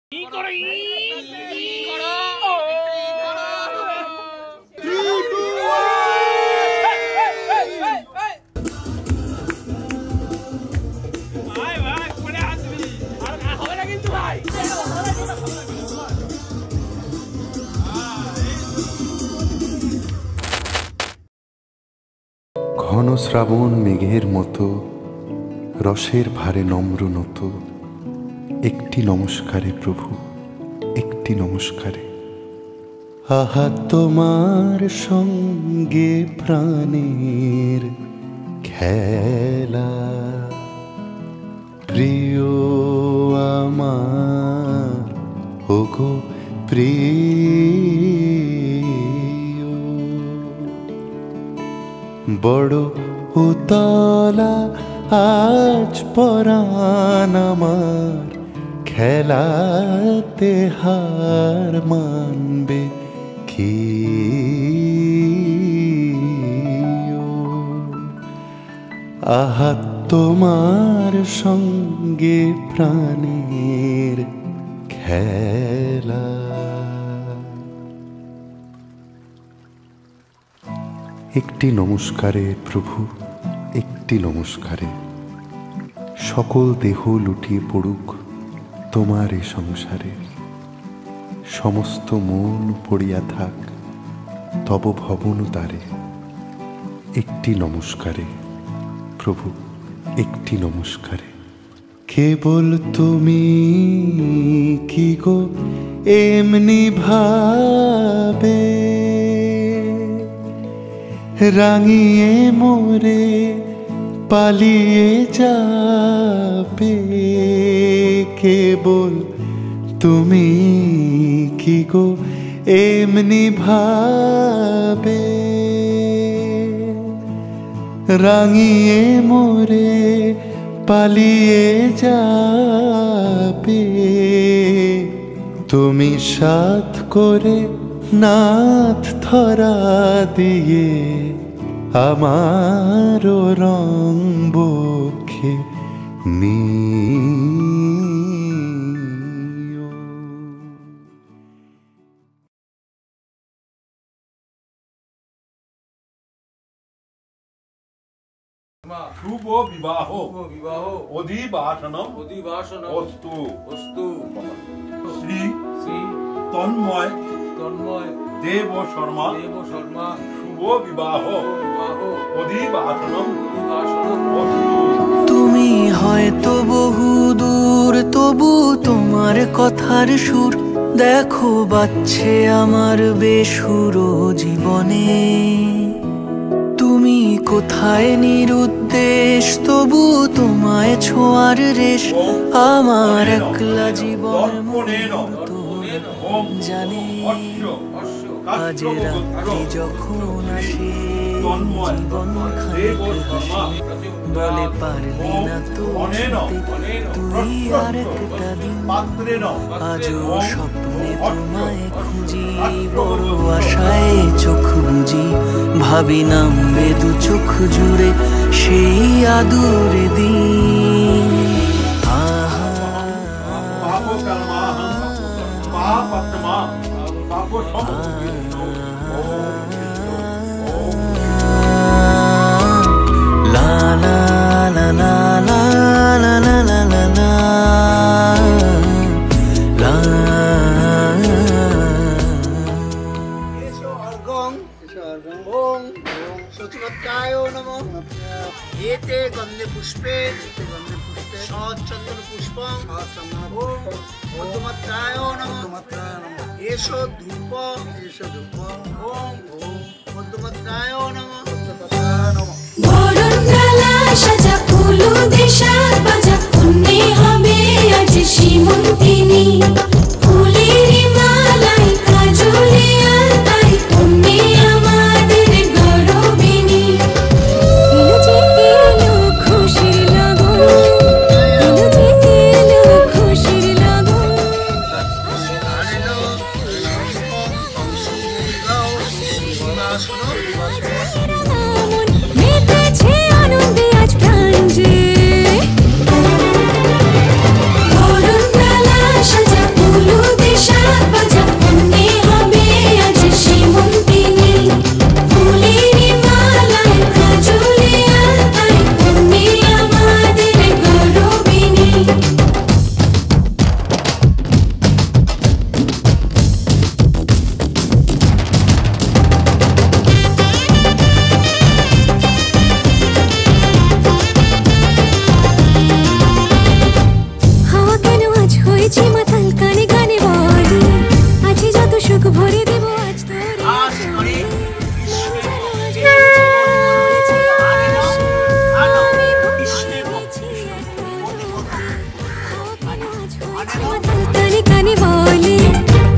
ঘন শ্রাবণ মেঘের মতো রসের ভারে নম্র নত, একটি নমস্কারে প্রভু, একটি নমস্কারে। আহা তোমার সঙ্গে প্রাণের খেলা, প্রিয় আমার ওগো প্রিয়, বড় উতলা আজ পরাণ আমার, খেলাতে হার মানবে কি? আহা তোমার সঙ্গে প্রাণের খেলা। একটি নমস্কারে প্রভু, একটি নমস্কারে। সকল দেহ লুটিয়ে পড়ুক তোমার এ সংসারে, সমস্ত মন পড়িয়া থাক তব ভবন দ্বারে। একটি নমস্কারে প্রভু, একটি নমস্কারে। কেবল তুমি কি গো এমনি ভাবে রাঙিয়ে মোরে পালিয়ে যাবে? কেবল তুমি কি গো এমনি ভাবে রাঙিয়ে মোরে পালিয়ে যাবে? তুমি সাথ করে নাথ ধরা দিয়ে আমার রং বক্ষে নিও। শুভ বিবাহ অধিবাসনম অস্তু শ্রী তন্ময় দেব শর্মা শুভ বিবাহ অধিবাসনম অস্তু। তুমি হয়তো বহু দূর, তবু তোমার কথার সুর দেখো বাজছে আমার বেসুর জীবনে। তুমি কোথায় নিরুদ্দেশ, তবু তোমায় ছোঁয়ার রেশ আমার একলা জীবন জানে। আজ রাত্রি যখন আসে জীবন খানিক হাসি, বলে পারলি না তো তুই আর একটা দিন। আজও স্বপ্নে তোমায় খুঁজি, বড় আশায় চোখ বুঝি, ভাবি নামবে দু চোখ জুড়ে সেই আদুরে দিন। লা লা লা লা লা লা লা লা লা লা লা। সচিবত্রায় নমঃ। এতে গন্ধে পুষ্পে সচন্দন পুষ্পং ওম মধ্যমাত্রায় নমঃ। এষো ধূপ ওম মধ্যমাত্রায় নমঃ। বরণডালা সাজা ফুল দেশার বাজা, অন্যে হবে আজ সীমন্তিনী। ফুলের মালাই কাজলে আলতাই, অন্যে আমাদের গৌরবিনী। এলো যে এলো খুশির লগন, এলো যে এলো খুশির লগন। মেতেছে আনন্দে আজ প্রাণ যে, বরণডালা সাজা কানে কানে বলে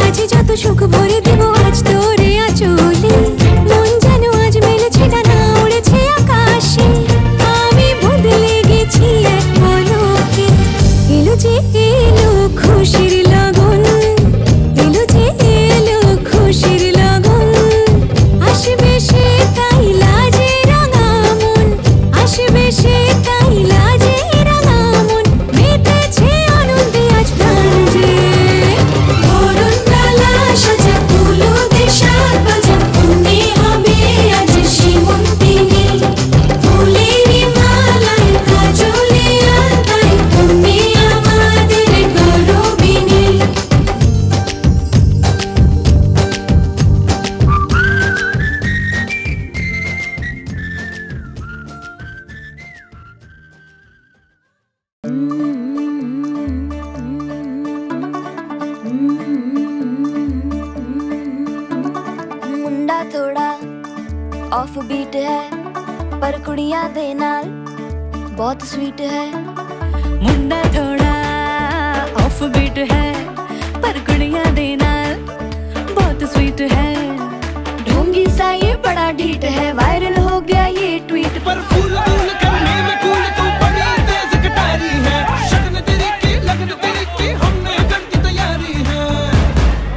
আজ যত সুখ ভরে দেব আজ তোরে আচলে মন যেন আজ মেলেছে ডানা উড়েছে আকাশে আমি বদলে গেছি এক পলকে এলো যে এলো খুশির লগন এলো যে এলো খুশির লগন আসবে সে তাই লাজে রাঙা মন আসবে সে তাই লাজে রাঙা মন মেতেছে আনন্দে আজ প্রাণ যে বরণ ডালা সাজা ফুলো দেশার বাজা অন্যে হবে আজ সীমন্তিনী ফুলের মালায় কাজলে আলতায় অন্যে আমাদের গৌরবিনী मुंडा थोड़ा ऑफ बीट है पर कुड़ियां दे नाल बहुत स्वीट है मुंडा थोड़ा ऑफ बीट है पर कुड़ियां दे नाल बहुत स्वीट है ढोंगी सा ये बड़ा ढीठ है वायरल हो गया ये ट्वीट पर फूल फूल करने में कूल तू बड़ी तेज कटारी है शगन तेरी की लगन तेरी की हमने कर की तैयारी है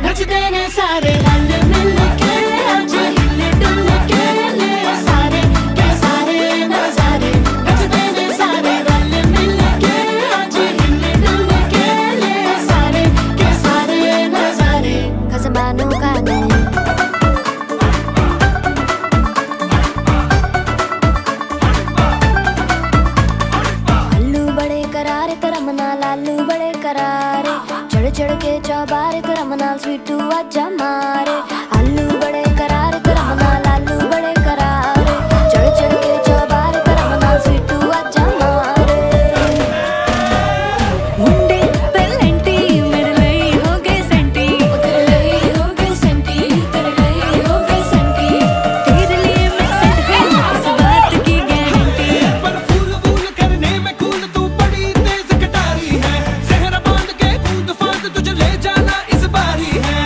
नचते ने सारे रल मिल के आज हिले डुल के ले सारे के सारे नजारे नचते ने सारे रल मिल के आज हिले डुल के ले सारे के सारे नजारे खसमानों का नहीं करारे तरमना लालू बड़े करारे चढ़ चढ़ के चौबारे तरमना स्वीटू आजा मारे आलू बड़े करारे तरमना लालू बड़े करारे चढ़ चढ़ के चौबारे तरमना स्वीटू आजा मारे मुंडे पेलेंटी मेरे लिए हो गए सेंटी तेरे लिए हो गए सेंटी तेरे लिए हो गए सेंटी तेरे लिए मैं सेट हूँ इस बात की गारंटी पर फूल फूल करने में कूल तू बड़ी तेज कटारी है जहरा बांध के कूद फांद तुझे ले जाना इस बारी है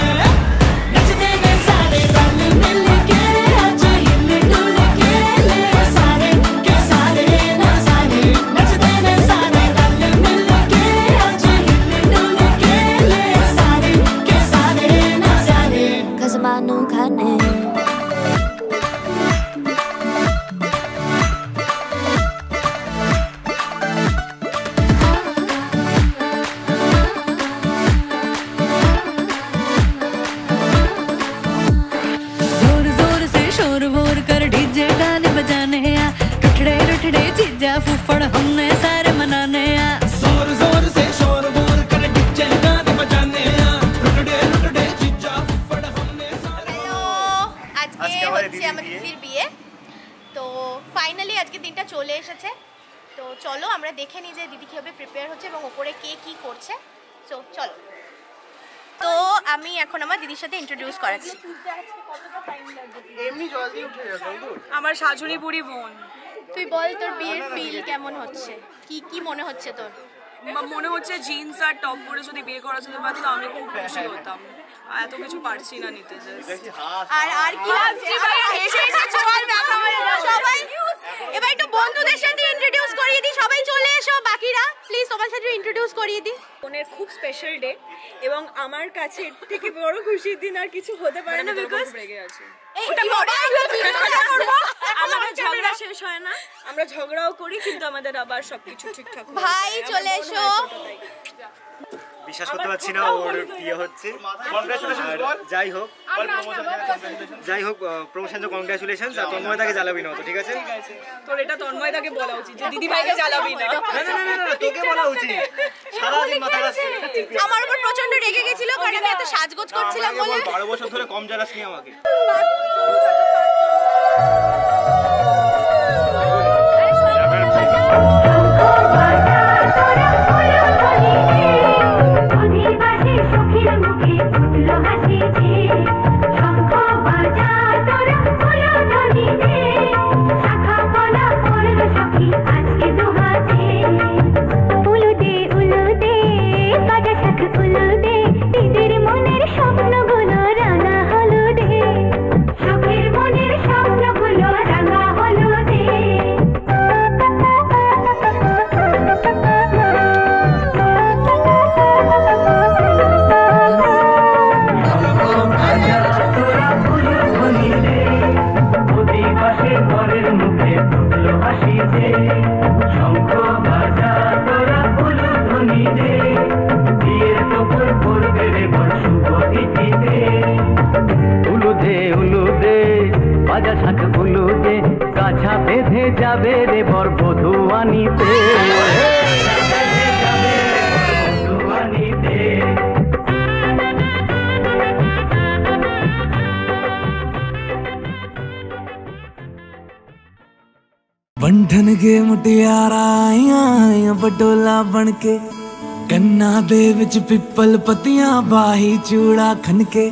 नचते ने सारे रल मिल के आज हिले डुल के ले सारे के सारे नजारे नचते ने सारे रल मिल के आज हिले डुल के ले सारे के सारे नजारे खजमानों खाने जोर जोर से शोर वोर कर डीजे गाने बजाने आ टुटड़े टुटड़े चीजा फुफड़ हमने सारे मनाने आ जोर जोर से शोर वोर कर डीजे गाने बजाने आ रुटड़े रुटड़े चिच्चा फड़ हमने सारे আজকে হচ্ছে আমাদের দিদির বিয়ে তো ফাইনালি আজকে দিনটা চলে এসেছে তো চলো আমরা দেখে নিই যে দিদি কিভাবে প্রিপেয়ার হচ্ছে এবং উপরে কে কি করছে সো চলো তো আমি এখন আমার দিদির সাথে ইন্ট্রোডিউস করাচ্ছি এমনি জলদি উঠে যাবে আমার শাশুড়ি বুড়ি বোন তুই বল তোর বিয়ের ফিল কেমন হচ্ছে কি কি মনে হচ্ছে তোর মনে হচ্ছে জিন্স আর টপ পরে যদি বিয়ে করা যেতে পারতো আমি খুব খুশি হতাম এত কিছু পারছি না নিতে আর আর কি ভাবছি ভাই এসে এসে চল ব্যথা হয়ে গেল সবাই এবার একটু বন্ধুদের সাথে ইন্ট্রোডিউস করিয়ে দিই সবাই চলে এসো বাকিরা প্লিজ তোমার সাথে ইন্ট্রোডিউস করিয়ে দিই বোনের খুব স্পেশাল ডে এবং আমার কাছে এর থেকে বড় খুশির দিন আর কিছু হতে পারে না বিকজ রেগে আছে ওটা আমাদের ঝগড়া শেষ হয় না আমরা ঝগড়াও করি কিন্তু আমাদের আবার সবকিছু ঠিকঠাক ভাই চলে এসো বিশ্বাস করতে পারছি না ওর বিয়ে হচ্ছে যাই হোক প্রমোশন তো কংগ্রাচুলেশনস আর তন্ময়দাকে জ্বালাবি না তো ঠিক আছে তোর এটা তন্ময়দাকে বলা উচিত যে দিদি ভাইকে জ্বালাবি না না তোকে বলা উচিত সারা দিন মাথা কাছে আমার উপর প্রচন্ড রেগে গেছিল কারণ আমি এত সাজগোজ করছিলাম বলে 12 বছর ধরে কম জ্বালাসনি আমাকে উলুদে উলুদে বাজা শাখ যাবে রে বর বধূ আনিতে बंधन के मुटियारा आईया बडोला बन के कन्ना दे विच पिपल पतियां बाही चूड़ा खनके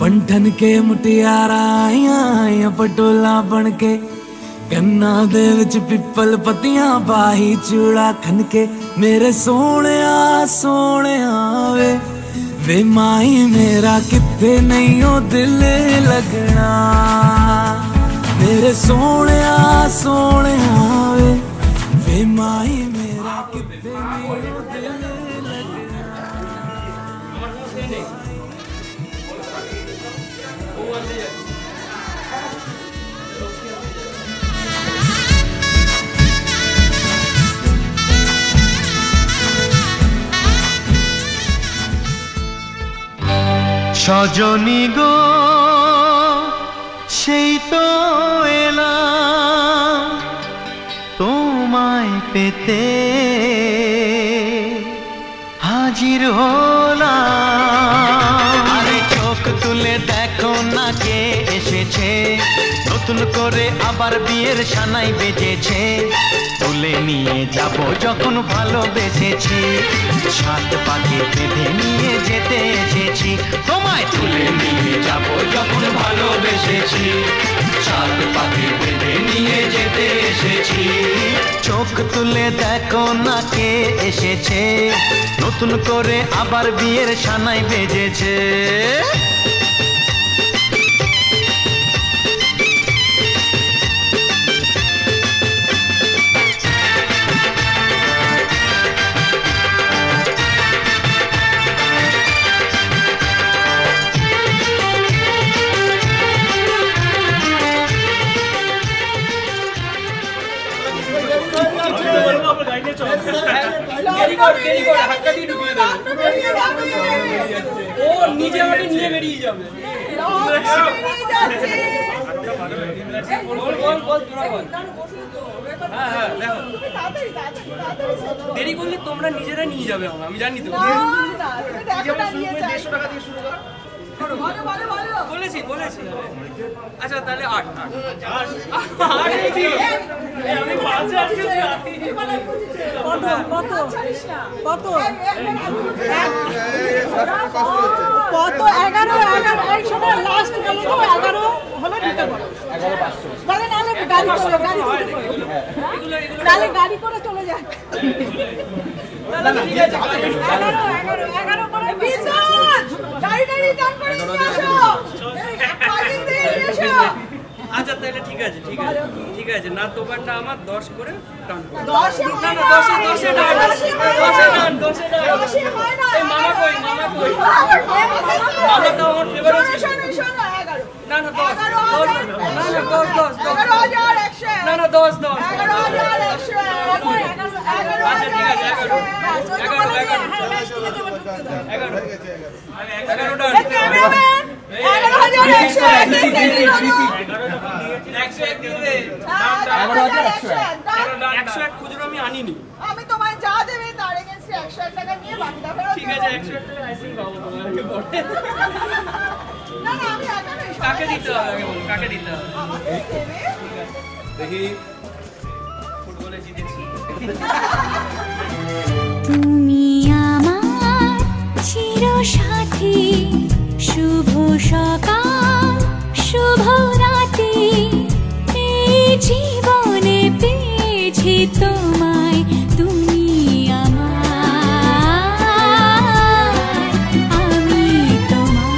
बंधन के मुटियारा आईया बडोला बन के कन्ना दे विच पिपल पतियां बाही चूड़ा खनके मेरे सोने वे माई मेरा किथे नहीं हो दिल लगना मेरे सोने वे माई मेरा कितने दिल সজনী গো সেই তো এলাম তোমায় পেতে হাজির হলাম আরে চোখ তুলে দেখো না কে এসেছে নতুন করে আবার বিয়ের সানাই বেজেছে তুলে নিয়ে যাব যখন ভালোবেসেছি সাত পাকে বেঁধে নিয়ে যেতে এসেছি তোমায় তুলে নিয়ে যাব যখন ভালোবেসেছি সাত পাকে বেঁধে নিয়ে যেতে এসেছি চোখ তুলে দেখো না কে এসেছে নতুন করে আবার বিয়ের সানাই বেজেছে দেরি করলে তোমরা নিজেরা নিয়ে যাবে আমি জানি তো বলেছি আচ্ছা তাহলে 8 কত 11 একসাথে লাস্ট গেল তো 11 হলো দিতে পারো 11 বলে নালে গাড়ি করে চলে যায় ঠিক আছে 11 করে বিজনেস গাড়ি দান করে নিয়ে আসো কাজে দিয়ে এসো আচ্ছা তাহলে ঠিক আছে না তোমারটা আমার 10 করে টান করো 10 না 10 হয় না এই মামা কই মামা তো আমার ফেভারিট শোনো 11 না 10 11100 না 10 11100 আচ্ছা ঠিক আছে 11 খুচরো আমি আনিনি আমি তোমায় যা দেবে তার এগেইনস্টে 100 টাকা নিয়ে বাকিটা ফেরত ঠিক আছে 100 টাকা আইসিং পাবো তোমাকে পরে না আমি একা নই কাকে দিতে হবে আগে বলো কাকে দিতে হবে দেখি ফুটবলে জিতেছি তুমি আমার চিরসাথী শুভ সকাল শুভ রাতি এই জীবনে পেয়েছি তোমায় তুমি আমার আমি তোমার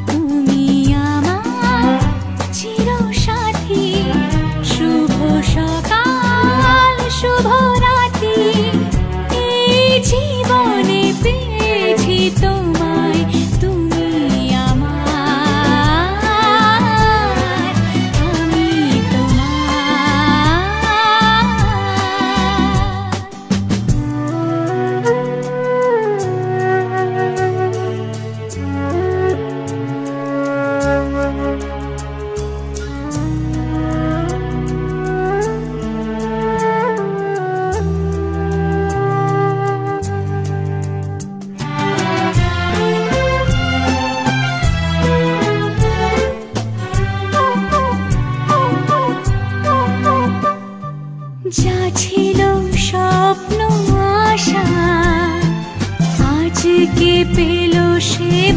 তুমি আমার চিরসাথী শুভ সকাল শুভ রাতি এই জীবনে পেয়েছি তোমায় তুমি আমার আমি তোমার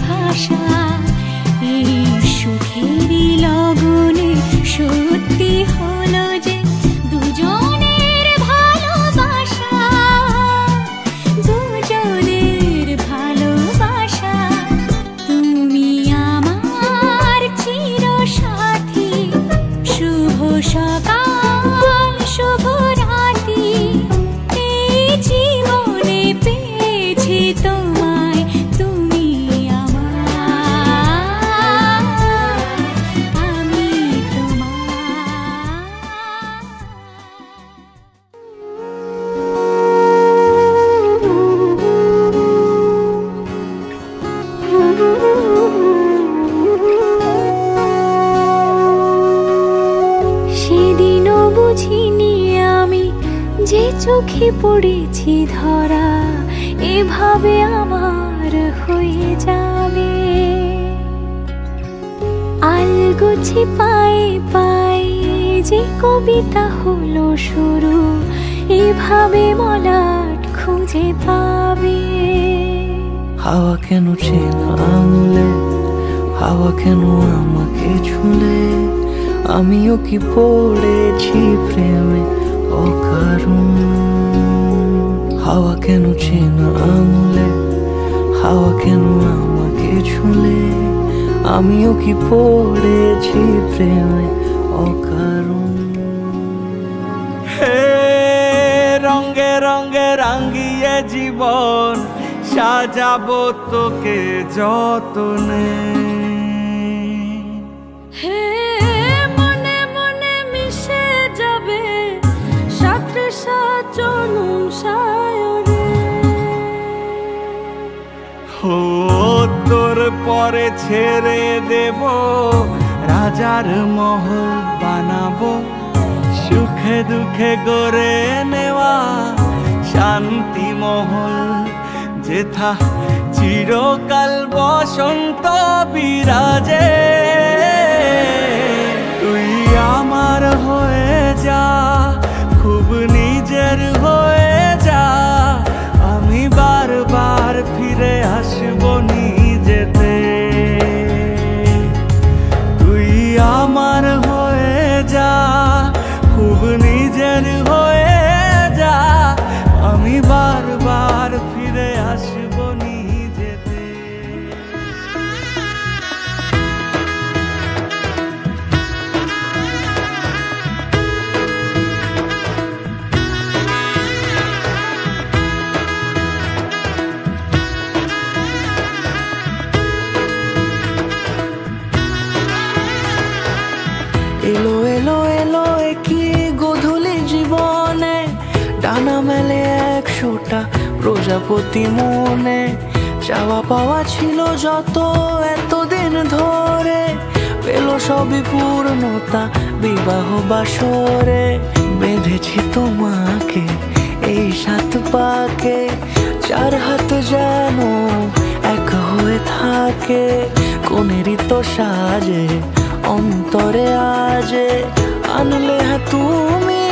ভাষা এই সুখেরই লগনে সত্যি হলো যে দুজনের ভালোবাসা, দুজনের ভালোবাসা। তুমি আমার চিরসাথী, শুভ সকাল শুভ রাতি, এই জীবনে পেয়েছি তোমায়, তুমি আমার, আমি সেদিনও বুঝিনি আমি যে চোখে পড়েছি ধরা, এভাবে আমার হয়ে যাবে। আলগোছি পায়ে পায়ে যে কবিতা হলো শুরু, এভাবে মলাট খুঁজে পাবে। হাওয়া কেন চেনা আঙুলে, হাওয়া কেন আমাকে ছুলে, আমিও কি পড়েছি প্রেমে অকারণ। হাওয়া কেন চেনা আঙুলে, হাওয়া কেন আমাকে ছুলে, আমিও কি পড়েছি প্রেমে অকারণ। হে রঙে রঙে রাঙিয়ে জীবন সাজাবো তোকে যতনে। হে মনে মনে মিশে যাবে সাথে সাজনুন সায়রে। ও তোর পরে ছেড়ে দেব রাজার মহল বানাবো, সুখে দুঃখে গড়ে নেওয়া শান্তি মহল, যেথা চিরকাল বসন্ত বিরাজে। তুই আমার হয়ে যা, খুব নিজের হয়ে যা, আমি বারবার ফিরে আসবো নিজেতে। তুই আমার হয়ে যা, খুব নিজের হয়ে যা, আমি বারবার ফিরে আসবো নিজেতে। এলো এলো এলো কি গোধূলি জীবনে, ডানা মেলে 100টা প্রজাপতি মনে। চাওয়া পাওয়া ছিল যত এতদিন ধরে, পেল সবই পূর্ণতা বিবাহ বাসরে। বেঁধেছি তোমাকে এই 7 পাকে, 4 হাত যেন এক হয়ে থাকে। কোনেরই তো সাজে অন্তরে আজে, আনলে হ্যাঁ তুমি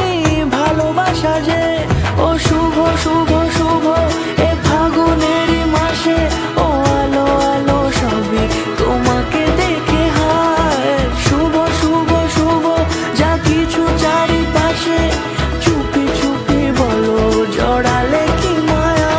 ভালোবাসা যে। ও শুভ শুভ শুভ এ ফাগুনেরই মাসে, ও আলো আলো সবই তোমাকে দেখে হায়। শুভ শুভ শুভ যা কিছু চারিপাশে, চুপি চুপি বলো জড়ালে কি মায়া।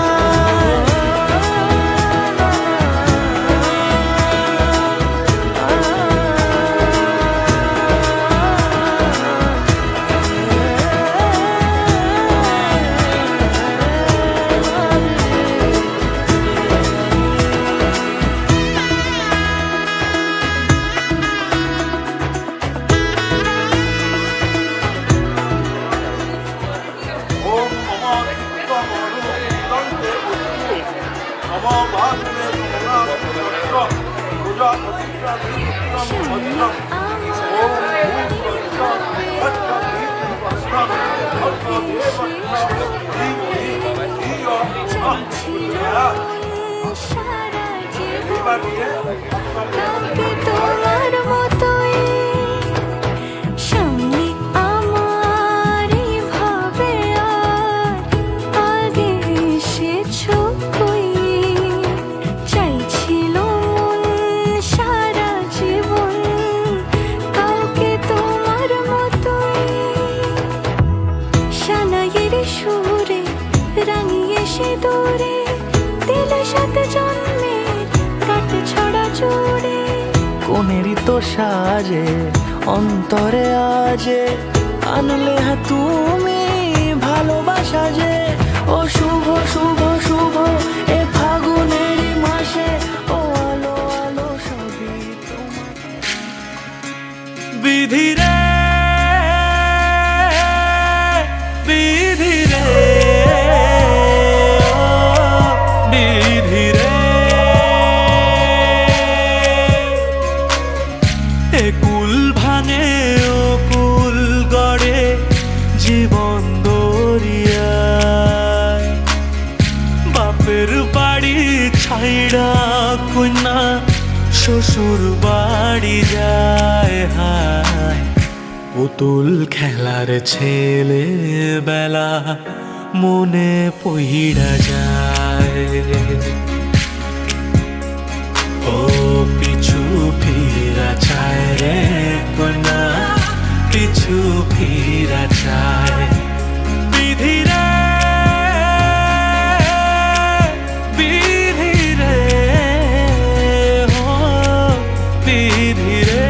তোমার মতোই সামনে আমার ভাবে আর আগে এসেছো কই, চাইছিল করে দিলে সাথে জন্মের কাট ছড়া জুড়ে কোনেরই তো সাজে অন্তরে আজে আনলে হ্যাঁ তুমি ভালোবাসা যে ও শুভ শুভ শুভ এ ফাগুনেরই মাসে ও আলো আলো সবই তোমাকে বিধি রে বিধি রে বিধি রে এ কুল ভাঙে ও কুল গড়ে জীবন দরিয়ায় বাপের বাড়ি ছাইড়া কন্যা শ্বশুর বাড়ি যায় হায় পুতুল খেলার ছেলে বেলা মনে পইড়া যায় ও পিছু ফিরা চায় রে কন্যা পিছু ফিরা চায় বিধি রে বিধি রে ও বিধি রে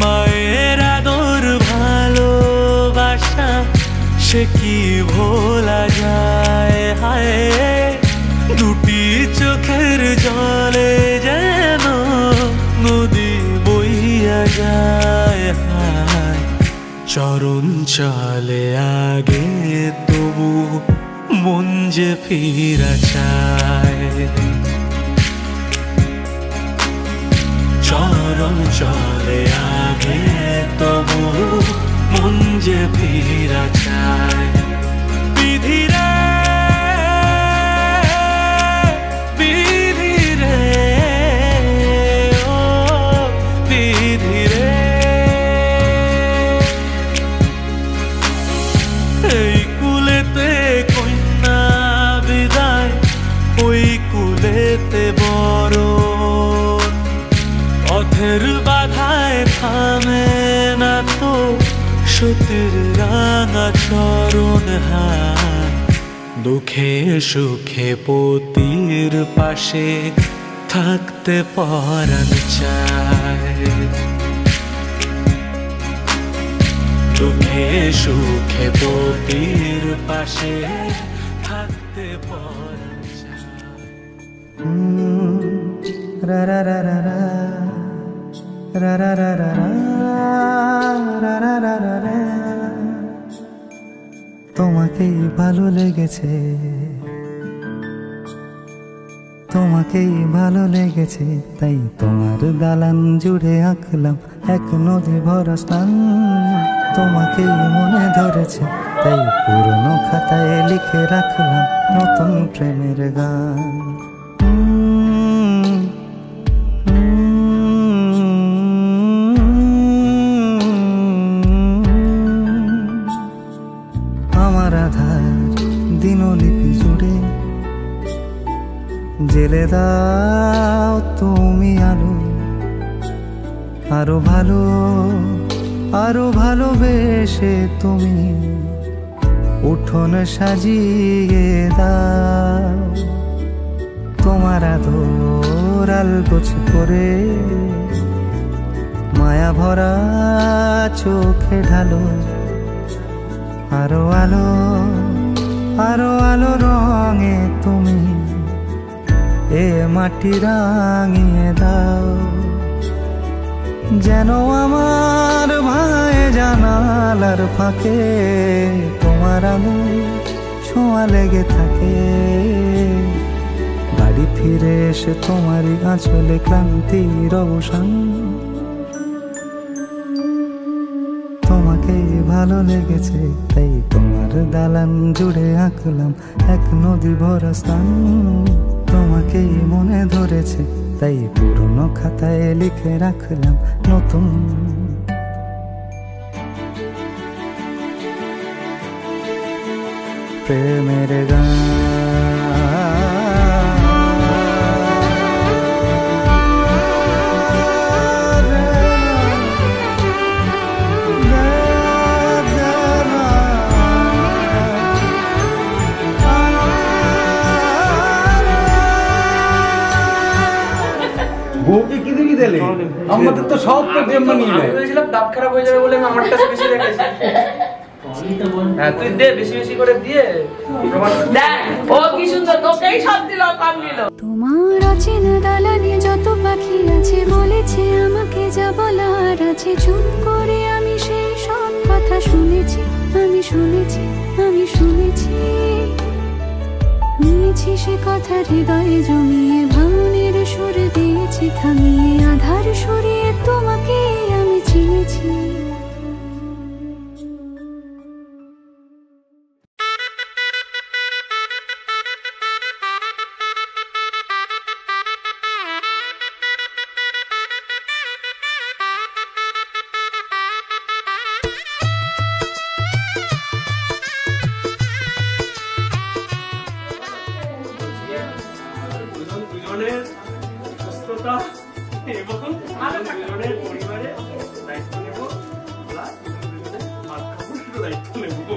মায়ের আদর ভালোবাসা সে কি ভোলা যায় হায় দুটি চোখের জলে যেন নদী বইয়া যায় হায় চরণ চলে আগে তবু মন যে ফিরা চায় চরণ চলে আগে তবু মন যে ফিরা চায় বিধি রে বিধি রে ও বিধি রে এই কুলেতে কন্যা বিদায় ওই কুলেতে বরণ পথের বাধায় থামে না তো সতীর রাঙা চরণ হায় দুঃখে সুখে পতির পাশে থাকতে পরাণ চায় দুঃখে সুখে পতির পাশে থাকতে পরাণ চায় রা রা রা রা রা রা রা রা রা রা রা রা রা রা তোমাকেই ভালো লেগেছে তোমাকেই ভালো লেগেছে তাই তোমার দালান জুড়ে আঁকলাম এক নদী ভরা স্থান তোমাকেই মনে ধরেছে তাই পুরনো খাতায় লিখে রাখলাম নতুন প্রেমের গান আমার আধার দিনলিপি জুড়ে জেলে দাও তুমি আলো আরো ভালোবেসে তুমি উঠোন সাজিয়ে দাও তোমার আদর আলগোছ করে মায়া ভরা চোখে ঢালো আরো আলো রঙে তুমি এ মাটি রাঙিয়ে দাও যেন আমার ভাই জানালার ফাঁকে তোমার আলো ছোঁয়া লেগে থাকে বাড়ি ফিরে এসে তোমারই আঁচলে ক্লান্তির অবসান তোমাকেই ভালো লেগেছে তাই তোমার দালান জুড়ে আঁকলাম এক নদী ভরা স্থান তোমাকেই মনে ধরেছে তাই পুরনো খাতায় লিখে রাখলাম নতুন প্রেমের গান বউকে কি দিবি দিলে? আমাদের তো সব তো দেব নিয়ে নেয়। আমি ভেবেছিলাম দাঁত খারাপ হয়ে যাবে বলে আমি আমারটা বেশি রেখেছি। হ্যাঁ তুই দে বেশি বেশি করে দিয়ে দেখ ও কি সুন্দর তোকেই সব দিল কম দিল। তোমার অচেনা দালানে যত পাখি আছে বলেছে আমাকে যা বলার আছে, চুপ করে আমি সেই সব কথা শুনেছি, আমি শুনেছি, আমি শুনেছি, নিয়েছি সে কথা হৃদয়ে জমিয়ে, ভাঙনের সুর দিয়েছি থামিয়ে, আধার সরিয়ে তোমাকে আমি চিনেছি। দুজনের সুস্থতা এবং দুজনের পরিবারের দায়িত্ব নেব, দায়িত্ব নেব।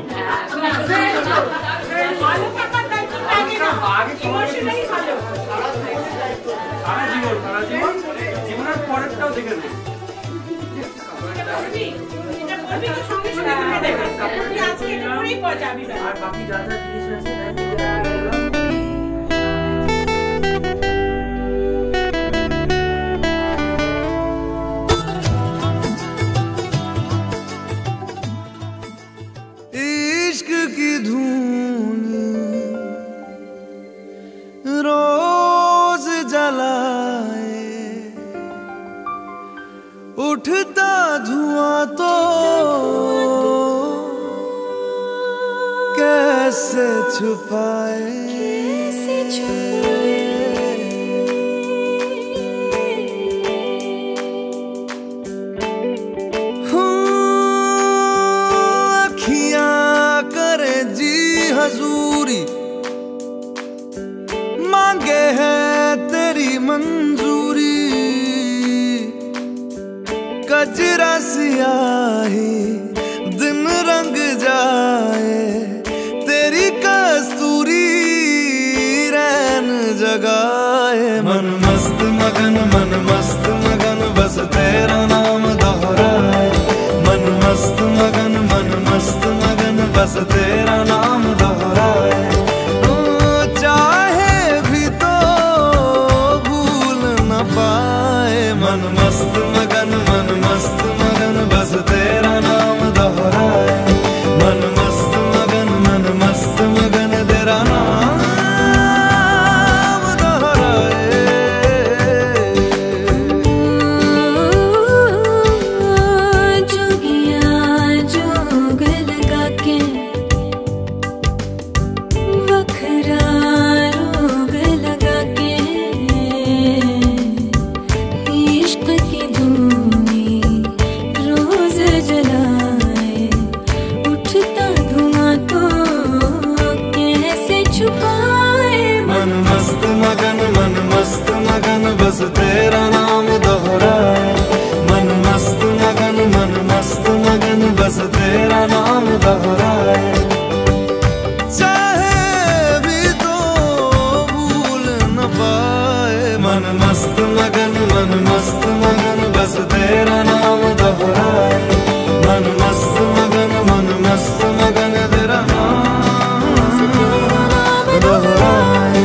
সারা জীবন জীবনের পরেরটাও দেখে নেব। আর বাকি যা যা জিনিস আছে इश्क की धून रोज जलाए, उठता धुआं तो कैसे छुपाए, हजूरी मांगे है तेरी मंजूरी, कजरा सियाही दिन रंग जाए, तेरी कस्तूरी रैन जगाए, मन मस्त मगन बस तेरा नाम दोहराए, मन मस्त मगन बस तेरा नाम दोहराए, चाहे भी तो भूल न पाए, मन मस्त मगन बस तेरा नाम दोहराए, मन मस्त मगन तेरा नाम दोहराए। जोगिया जोग लगा के वखरा रोग लगा के, इश्क की धूनी रोज जलाए, उठता धुआं तो कैसे छुपाए, मन मस्त मगन बस तेरा नाम दोहराए, मन मस्त मगन बस तेरा नाम दोहराए, चाहे भी तो भूल न पाए, मन मस्त मगन बस तेरा नाम दोहराए, मन मस्त मगन तेरा नाम दोहराए।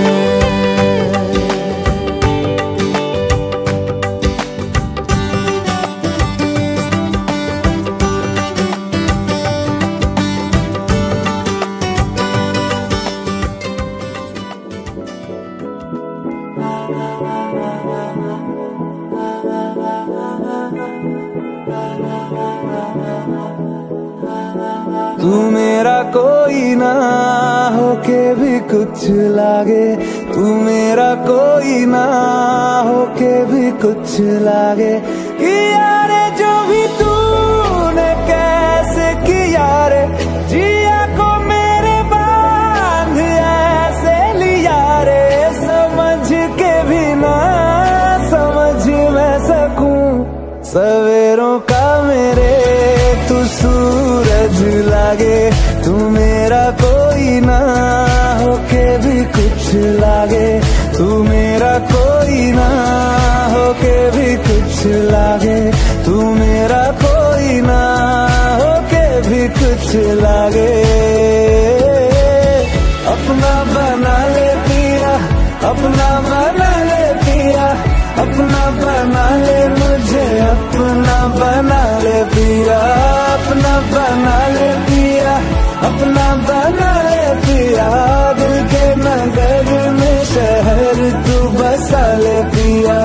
तू मेरा कोई ना होके भी कुछ लागे, तू मेरा कोई ना होके भी कुछ लागे, किया रे जो भी तूने कैसे किया रे, जिया को मेरे बांध ऐसे लिया रे, समझ के भी ना समझ मैं सकूं, सवेरों का मेरे तू सूरज लागे, तू मेरा कोई ना होके भी कुछ लागे, तू मेरा कोई ना होके लागे, तू मेरा कोई ना होके भी कुछ लागे। अपना बना ले पिया, अपना बना ले पिया, अपना बना ले मुझे, अपना बना ले पिया, अपना बना ले पिया, अपना बना ले पिया। दिल के नगर में शहर तू बसा ले पिया।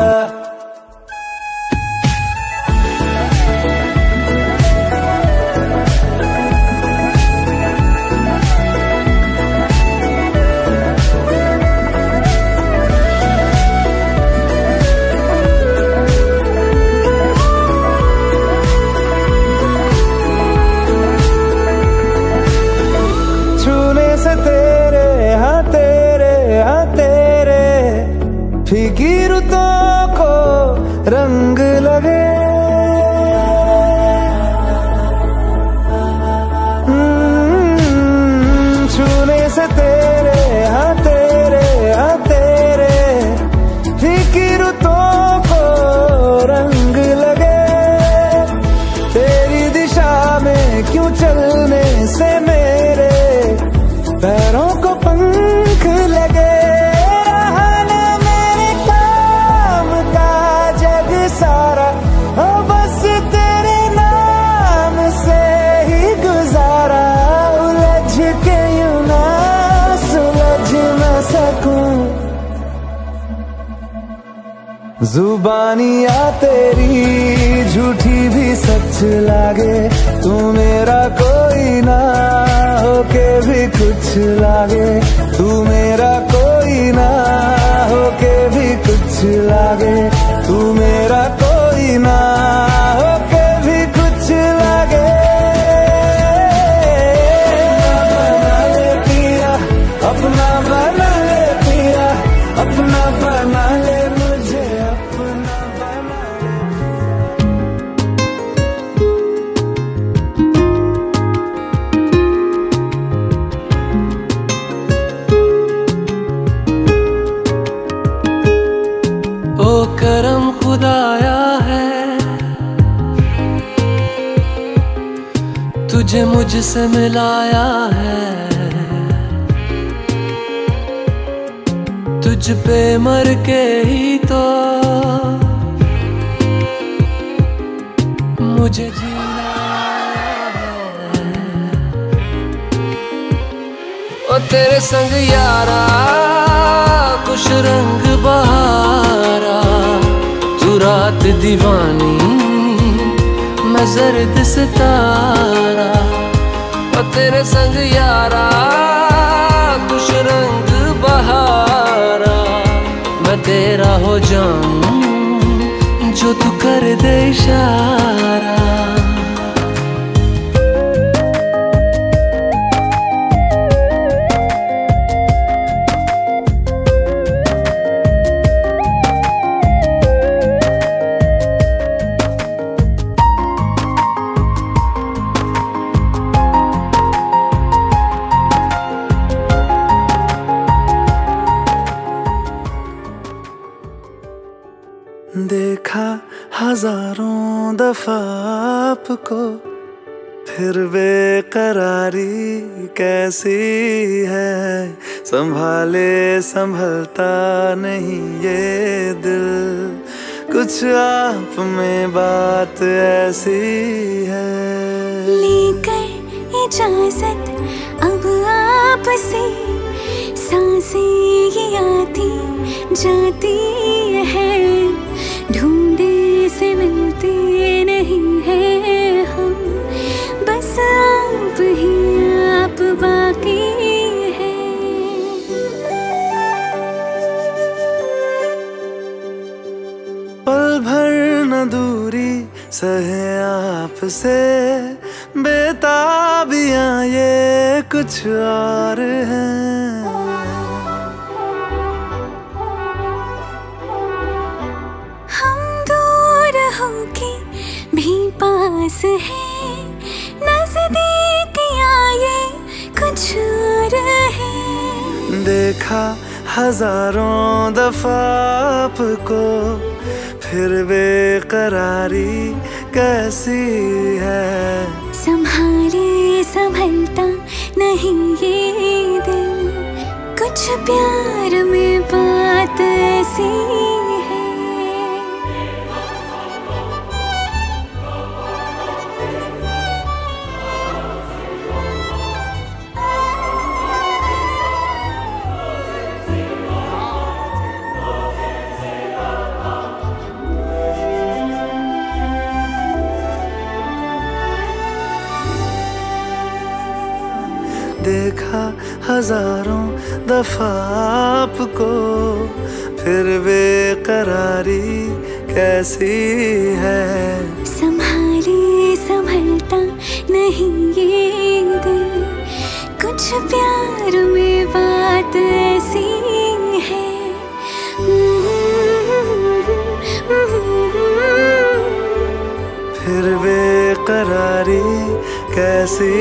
फीकी रुतों को रंग लगे, छूने से तेरे हाँ तेरे फीकी रुतों को रंग लगे। तेरी दिशा में क्यों चलने से मेरे पैरों को पंख लगे। सारा बस तेरे नाम से ही गुजारा, उलझ के यूं ना सुलझ न सकूं। जुबानियाँ तेरी झूठी भी सच लागे, तू मेरा कोई ना होके भी कुछ लागे, तू मेरा कोई ना होके भी कुछ लागे, तू मेरा कोई ना होके भी कुछ लागे। अपना बना ले पिया, अपना बना ले मुझे, अपना बना ले। ओ करम खुदाया है, तुझे मुझसे मिलाया है, तुझ पे मर के ही तो मुझे जीना है। ओ तेरे संग यारा खुश रंग बहारा, तू रात दीवानी मैं जर्द सितारा। ओ तेरे संग यारा खुश रंग बहारा, मैं तेरा हो जाऊं जो तू कर दे इशारा। देखा हजारों दफा आपको, फिर बेकरारी कैसी है। संभाले संभलता नहीं ये दिल, कुछ आप में बात ऐसी है। लेकर इजाजत अब आपसे, सांसें ये आती जाती है, ढूंढे से मिलते नहीं है हम, बस आप ही आप बाकी है। पल भर न दूरी सहे आपसे, बेताबियां ये कुछ और हैं। भी पास है, नजदीकियां ये कुछ और है। देखा हजारों दफा आपको, फिर बेकरारी कैसी है। संभाले संभलता नहीं ये दिल, कुछ प्यार में बात ऐसी है। देखा हजारों दफा आपको, फिर बेकरारी कैसी है। संभाले संभलता नहीं ये दिल, कुछ प्यार में बात ऐसी है। फिर बेकरारी कैसी